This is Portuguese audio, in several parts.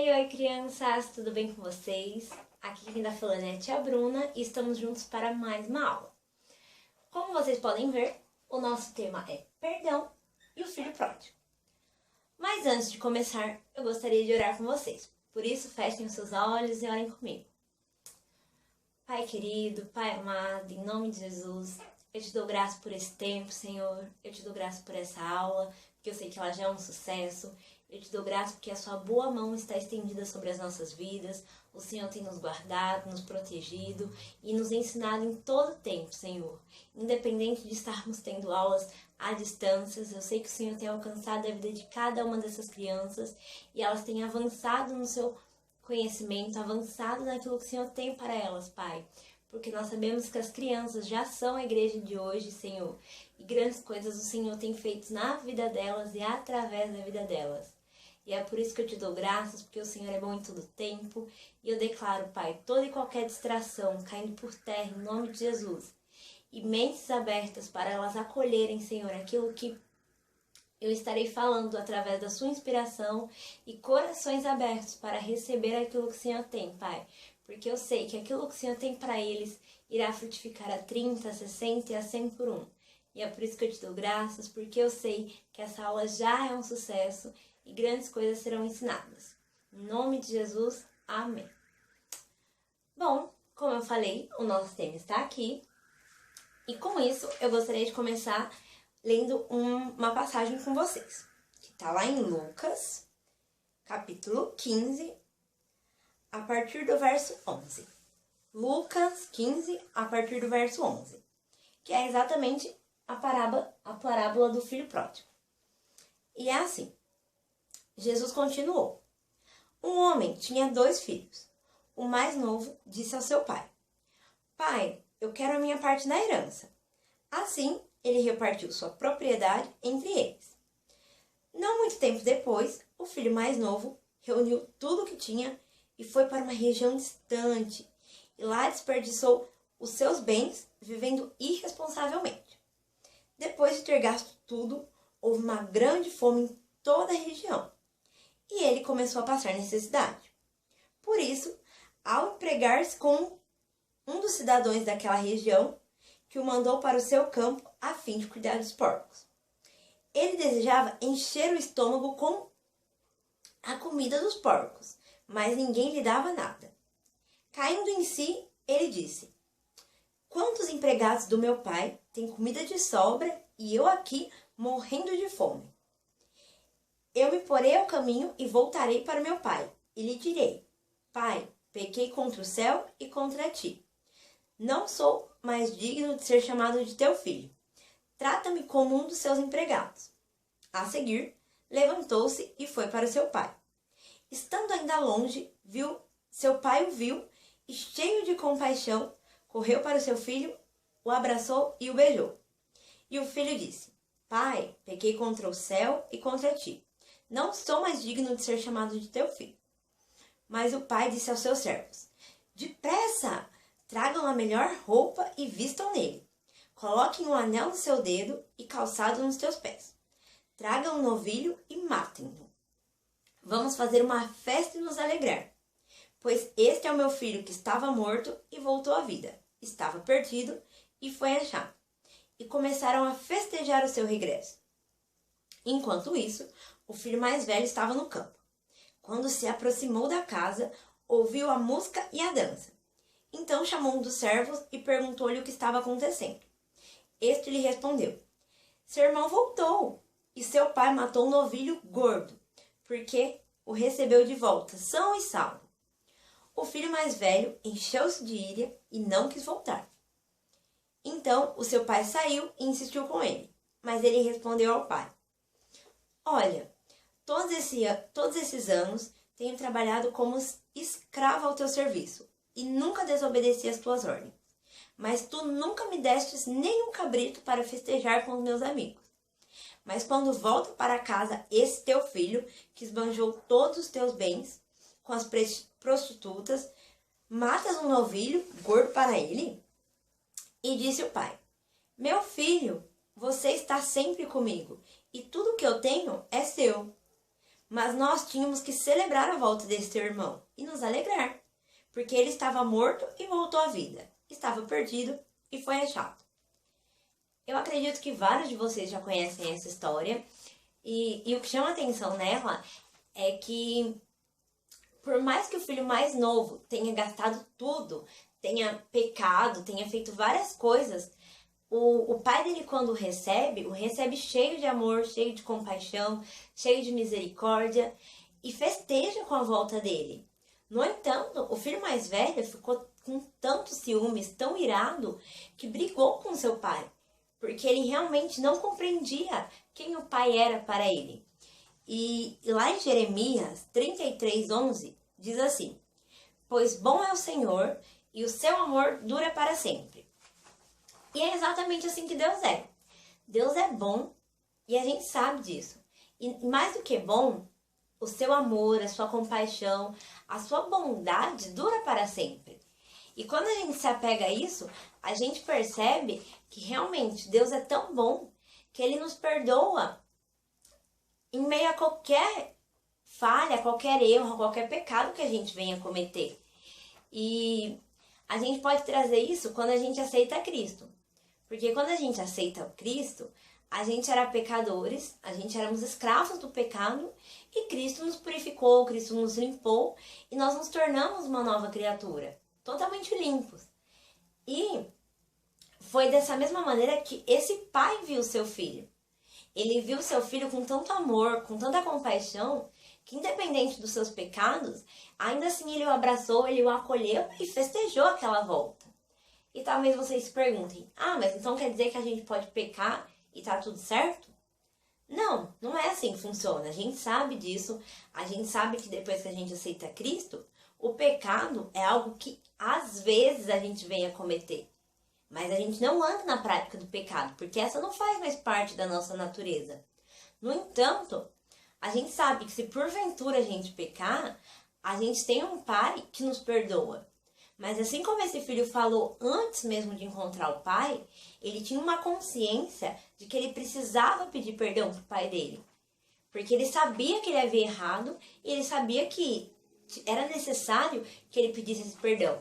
Oi, crianças, tudo bem com vocês? Aqui quem tá falando é a tia Bruna e estamos juntos para mais uma aula. Como vocês podem ver, o nosso tema é perdão e o filho pródigo. Mas antes de começar, eu gostaria de orar com vocês. Por isso, fechem os seus olhos e orem comigo. Pai querido, Pai amado, em nome de Jesus, eu te dou graça por esse tempo, Senhor. Eu te dou graça por essa aula, porque eu sei que ela já é um sucesso. Eu te dou graça porque a sua boa mão está estendida sobre as nossas vidas. O Senhor tem nos guardado, nos protegido e nos ensinado em todo tempo, Senhor. Independente de estarmos tendo aulas à distância, eu sei que o Senhor tem alcançado a vida de cada uma dessas crianças e elas têm avançado no seu conhecimento, avançado naquilo que o Senhor tem para elas, Pai. Porque nós sabemos que as crianças já são a igreja de hoje, Senhor. E grandes coisas o Senhor tem feito na vida delas e através da vida delas. E é por isso que eu te dou graças, porque o Senhor é bom em todo tempo. E eu declaro, Pai, toda e qualquer distração caindo por terra em nome de Jesus. E mentes abertas para elas acolherem, Senhor, aquilo que eu estarei falando através da sua inspiração e corações abertos para receber aquilo que o Senhor tem, Pai. Porque eu sei que aquilo que o Senhor tem para eles irá frutificar a 30, a 60 e a 100 por um. E é por isso que eu te dou graças, porque eu sei que essa aula já é um sucesso e grandes coisas serão ensinadas. Em nome de Jesus, amém. Bom, como eu falei, o nosso tema está aqui. E com isso, eu gostaria de começar lendo uma passagem com vocês, que está lá em Lucas, capítulo 15, a partir do verso 11. Lucas 15, a partir do verso 11, que é exatamente a parábola do filho pródigo. E é assim, Jesus continuou. Um homem tinha 2 filhos. O mais novo disse ao seu pai: Pai, eu quero a minha parte na herança. Assim, ele repartiu sua propriedade entre eles. Não muito tempo depois, o filho mais novo reuniu tudo o que tinha e foi para uma região distante. E lá desperdiçou os seus bens, vivendo irresponsavelmente. Depois de ter gasto tudo, houve uma grande fome em toda a região. E ele começou a passar necessidade. Por isso, ao empregar-se com um dos cidadãos daquela região, que o mandou para o seu campo a fim de cuidar dos porcos. Ele desejava encher o estômago com a comida dos porcos, mas ninguém lhe dava nada. Caindo em si, ele disse: Quantos empregados do meu pai têm comida de sobra e eu aqui morrendo de fome? Eu me porei ao caminho e voltarei para meu pai, e lhe direi: Pai, pequei contra o céu e contra ti. Não sou mais digno de ser chamado de teu filho. Trata-me como um dos seus empregados. A seguir, levantou-se e foi para seu pai. Estando ainda longe, seu pai o viu e, cheio de compaixão, correu para o seu filho, o abraçou e o beijou. E o filho disse: Pai, pequei contra o céu e contra ti. Não sou mais digno de ser chamado de teu filho. Mas o pai disse aos seus servos: Depressa! Tragam a melhor roupa e vistam nele. Coloquem um anel no seu dedo e calçado nos teus pés. Tragam um novilho e matem-no. Vamos fazer uma festa e nos alegrar. Pois este é o meu filho que estava morto e voltou à vida. Estava perdido e foi achado. E começaram a festejar o seu regresso. Enquanto isso, o filho mais velho estava no campo. Quando se aproximou da casa, ouviu a música e a dança. Então chamou um dos servos e perguntou-lhe o que estava acontecendo. Este lhe respondeu: Seu irmão voltou, e seu pai matou um novilho gordo, porque o recebeu de volta, são e salvo. O filho mais velho encheu-se de ira e não quis voltar. Então o seu pai saiu e insistiu com ele, mas ele respondeu ao pai: Olha, todos esses anos tenho trabalhado como escravo ao teu serviço, e nunca desobedeci às tuas ordens. Mas tu nunca me destes nenhum cabrito para festejar com os meus amigos. Mas quando volta para casa esse teu filho, que esbanjou todos os teus bens com as prostitutas, matas um novilho gordo para ele? E disse o pai: Meu filho, você está sempre comigo, e tudo que eu tenho é seu. Mas nós tínhamos que celebrar a volta desse teu irmão e nos alegrar, porque ele estava morto e voltou à vida, estava perdido e foi achado. Eu acredito que vários de vocês já conhecem essa história, e o que chama atenção nela é que, por mais que o filho mais novo tenha gastado tudo, tenha pecado, tenha feito várias coisas, o pai dele, quando o recebe cheio de amor, cheio de compaixão, cheio de misericórdia e festeja com a volta dele. No entanto, o filho mais velho ficou com tantos ciúmes, tão irado, que brigou com seu pai, porque ele realmente não compreendia quem o pai era para ele. E lá em Jeremias 33:11 diz assim: pois bom é o Senhor e o seu amor dura para sempre. E é exatamente assim que Deus é. Deus é bom e a gente sabe disso. E mais do que bom, o seu amor, a sua compaixão, a sua bondade dura para sempre. E quando a gente se apega a isso, a gente percebe que realmente Deus é tão bom que Ele nos perdoa em meio a qualquer falha, qualquer erro, qualquer pecado que a gente venha cometer. E a gente pode trazer isso quando a gente aceita Cristo. Porque quando a gente aceita o Cristo, a gente era pecadores, a gente éramos escravos do pecado e Cristo nos purificou, Cristo nos limpou e nós nos tornamos uma nova criatura, totalmente limpos. E foi dessa mesma maneira que esse pai viu seu filho. Ele viu seu filho com tanto amor, com tanta compaixão, que independente dos seus pecados, ainda assim ele o abraçou, ele o acolheu e festejou aquela volta. E talvez vocês se perguntem, mas então quer dizer que a gente pode pecar e tá tudo certo? Não, não é assim que funciona. A gente sabe disso, a gente sabe que depois que a gente aceita Cristo, o pecado é algo que às vezes a gente vem a cometer. Mas a gente não anda na prática do pecado, porque essa não faz mais parte da nossa natureza. No entanto, a gente sabe que se porventura a gente pecar, a gente tem um pai que nos perdoa. Mas assim como esse filho falou antes mesmo de encontrar o pai, ele tinha uma consciência de que ele precisava pedir perdão para o pai dele. Porque ele sabia que ele havia errado e ele sabia que era necessário que ele pedisse esse perdão.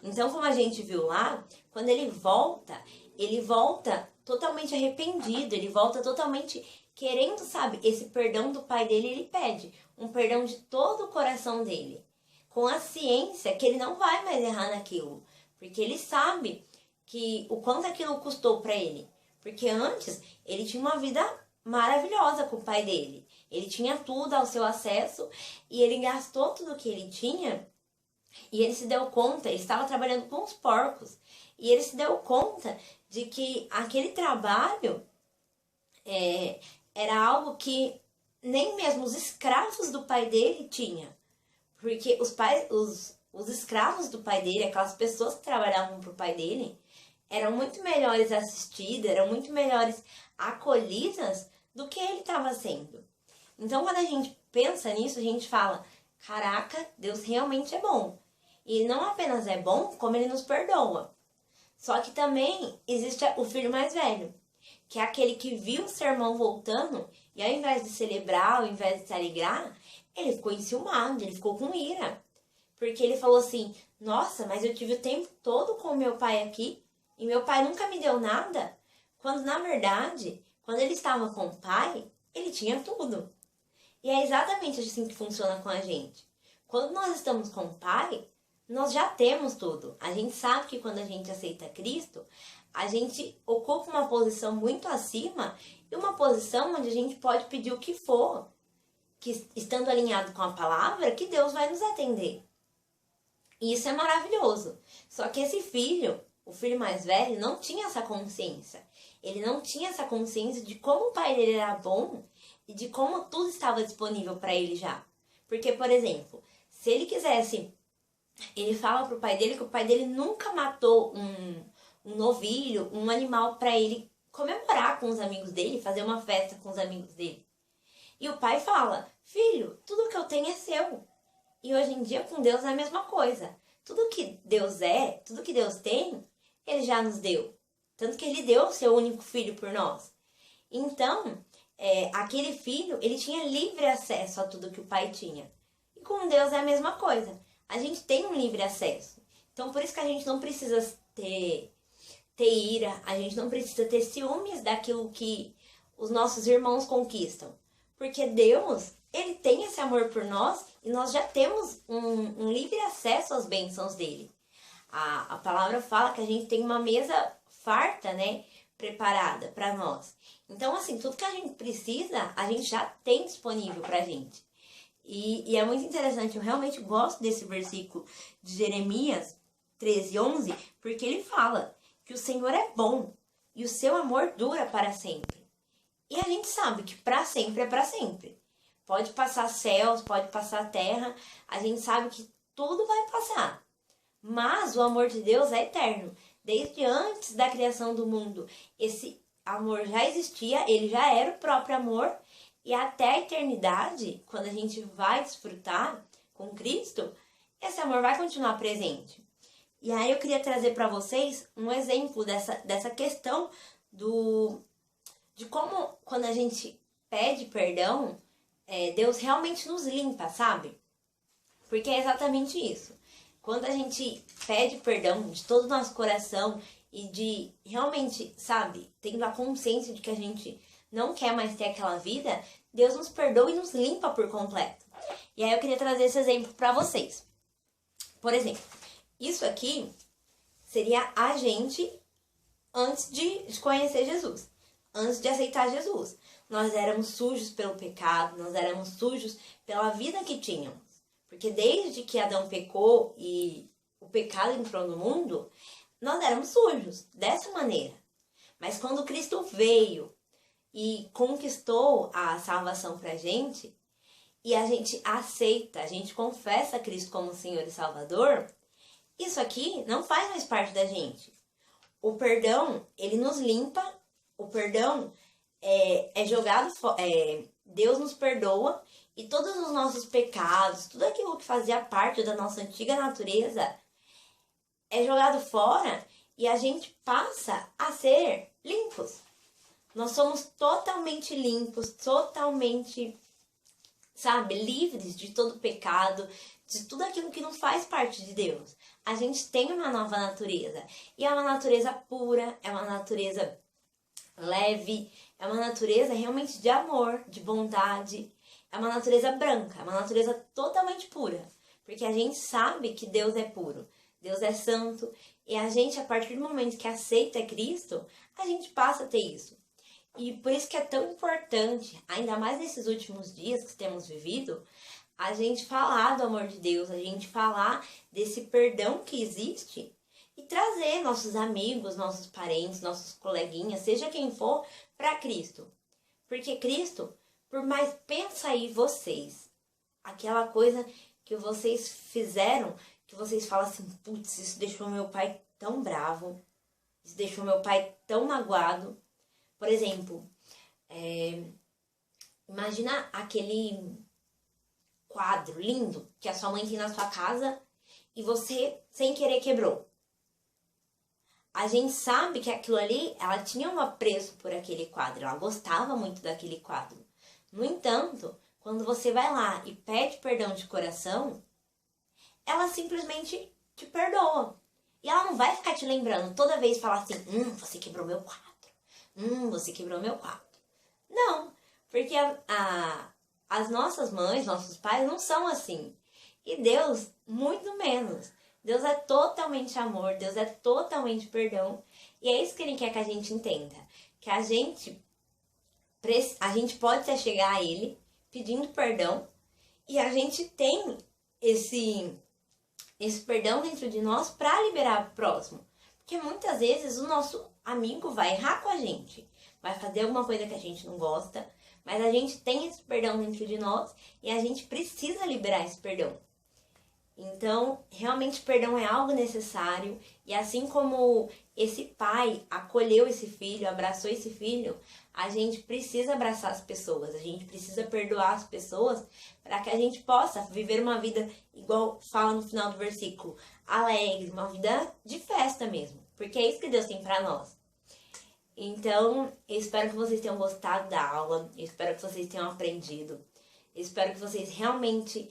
Então, como a gente viu lá, quando ele volta totalmente arrependido, ele volta totalmente querendo, esse perdão do pai dele, ele pede um perdão de todo o coração dele. Com a ciência que ele não vai mais errar naquilo, porque ele sabe que o quanto aquilo custou para ele. Porque antes ele tinha uma vida maravilhosa com o pai dele. Ele tinha tudo ao seu acesso e ele gastou tudo que ele tinha e ele se deu conta, ele estava trabalhando com os porcos e ele se deu conta de que aquele trabalho era algo que nem mesmo os escravos do pai dele tinham. Porque os escravos do pai dele, aquelas pessoas que trabalhavam para o pai dele, eram muito melhores assistidas, eram muito melhores acolhidas do que ele estava sendo. Então, quando a gente pensa nisso, a gente fala, caraca, Deus realmente é bom. E não apenas é bom, como ele nos perdoa. Só que também existe o filho mais velho, que é aquele que viu o seu irmão voltando e ao invés de celebrar, ao invés de se alegrar, ele ficou enciumado, ele ficou com ira. Porque ele falou assim, nossa, mas eu tive o tempo todo com o meu pai aqui e meu pai nunca me deu nada. Quando, na verdade, quando ele estava com o pai, ele tinha tudo. E é exatamente assim que funciona com a gente. Quando nós estamos com o pai, nós já temos tudo. A gente sabe que quando a gente aceita Cristo, a gente ocupa uma posição muito acima e uma posição onde a gente pode pedir o que for, que estando alinhado com a palavra, que Deus vai nos atender. E isso é maravilhoso. Só que esse filho, o filho mais velho, não tinha essa consciência. Ele não tinha essa consciência de como o pai dele era bom e de como tudo estava disponível para ele já. Porque, por exemplo, se ele quisesse, ele fala pro pai dele que o pai dele nunca matou um novilho, um animal para ele comemorar com os amigos dele, fazer uma festa com os amigos dele. E o pai fala, filho, tudo que eu tenho é seu. E hoje em dia com Deus é a mesma coisa. Tudo que Deus é, tudo que Deus tem, Ele já nos deu. Tanto que Ele deu o seu único filho por nós. Então, aquele filho, ele tinha livre acesso a tudo que o pai tinha. E com Deus é a mesma coisa. A gente tem um livre acesso. Então, por isso que a gente não precisa ter ira, a gente não precisa ter ciúmes daquilo que os nossos irmãos conquistam. Porque Deus, ele tem esse amor por nós e nós já temos um livre acesso às bênçãos dele. A palavra fala que a gente tem uma mesa farta, né, preparada para nós. Então, assim, tudo que a gente precisa, a gente já tem disponível pra gente. E é muito interessante, eu realmente gosto desse versículo de Jeremias 13:11, porque ele fala que o Senhor é bom e o seu amor dura para sempre. E a gente sabe que para sempre é para sempre. Pode passar céus, pode passar terra, a gente sabe que tudo vai passar. Mas o amor de Deus é eterno. Desde antes da criação do mundo, esse amor já existia, ele já era o próprio amor. E até a eternidade, quando a gente vai desfrutar com Cristo, esse amor vai continuar presente. E aí eu queria trazer para vocês um exemplo dessa questão de como, quando a gente pede perdão, Deus realmente nos limpa, sabe? Porque é exatamente isso. Quando a gente pede perdão de todo o nosso coração e de realmente, sabe, tendo a consciência de que a gente não quer mais ter aquela vida, Deus nos perdoa e nos limpa por completo. E aí eu queria trazer esse exemplo para vocês. Por exemplo, isso aqui seria a gente antes de conhecer Jesus, antes de aceitar Jesus. Nós éramos sujos pelo pecado, nós éramos sujos pela vida que tínhamos. Porque desde que Adão pecou e o pecado entrou no mundo, nós éramos sujos dessa maneira. Mas quando Cristo veio e conquistou a salvação pra gente, e a gente aceita, a gente confessa Cristo como Senhor e Salvador, isso aqui não faz mais parte da gente. O perdão, ele nos limpa, o perdão é jogado, Deus nos perdoa, e todos os nossos pecados, tudo aquilo que fazia parte da nossa antiga natureza, é jogado fora e a gente passa a ser limpos. Nós somos totalmente limpos, totalmente, sabe, livres de todo pecado, de tudo aquilo que não faz parte de Deus. A gente tem uma nova natureza. E é uma natureza pura, é uma natureza leve, é uma natureza realmente de amor, de bondade. É uma natureza branca, é uma natureza totalmente pura. Porque a gente sabe que Deus é puro, Deus é santo. E a gente, a partir do momento que aceita Cristo, a gente passa a ter isso. E por isso que é tão importante, ainda mais nesses últimos dias que temos vivido, a gente falar do amor de Deus, a gente falar desse perdão que existe e trazer nossos amigos, nossos parentes, nossos coleguinhas, seja quem for, para Cristo. Porque Cristo, por mais, pensa aí vocês, aquela coisa que vocês fizeram, que vocês falam assim, putz, isso deixou meu pai tão bravo, isso deixou meu pai tão magoado. Por exemplo, imagina aquele quadro lindo que a sua mãe tem na sua casa e você, sem querer, quebrou. A gente sabe que aquilo ali, ela tinha um apreço por aquele quadro, ela gostava muito daquele quadro. No entanto, quando você vai lá e pede perdão de coração, ela simplesmente te perdoa. E ela não vai ficar te lembrando toda vez falar assim, você quebrou meu quadro. Você quebrou meu quadro. Não, porque as nossas mães, nossos pais não são assim. E Deus, muito menos. Deus é totalmente amor, Deus é totalmente perdão. E é isso que Ele quer que a gente entenda. Que a gente pode até chegar a Ele pedindo perdão. E a gente tem esse perdão dentro de nós para liberar o próximo. Porque muitas vezes o nosso amigo vai errar com a gente. Vai fazer alguma coisa que a gente não gosta. Mas a gente tem esse perdão dentro de nós e a gente precisa liberar esse perdão. Então, realmente, perdão é algo necessário. E assim como esse pai acolheu esse filho, abraçou esse filho, a gente precisa abraçar as pessoas. A gente precisa perdoar as pessoas para que a gente possa viver uma vida, igual fala no final do versículo, alegre, uma vida de festa mesmo. Porque é isso que Deus tem para nós. Então, eu espero que vocês tenham gostado da aula, eu espero que vocês tenham aprendido, eu espero que vocês realmente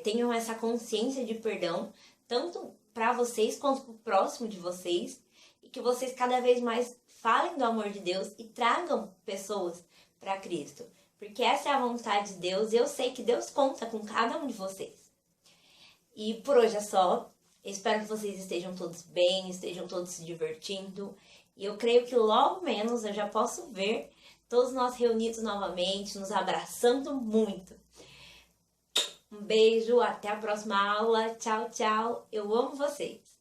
tenham essa consciência de perdão, tanto para vocês quanto para o próximo de vocês, e que vocês cada vez mais falem do amor de Deus e tragam pessoas para Cristo. Porque essa é a vontade de Deus e eu sei que Deus conta com cada um de vocês. E por hoje é só. Eu espero que vocês estejam todos bem, estejam todos se divertindo. E eu creio que logo menos eu já posso ver todos nós reunidos novamente, nos abraçando muito. Um beijo, até a próxima aula. Tchau, tchau. Eu amo vocês.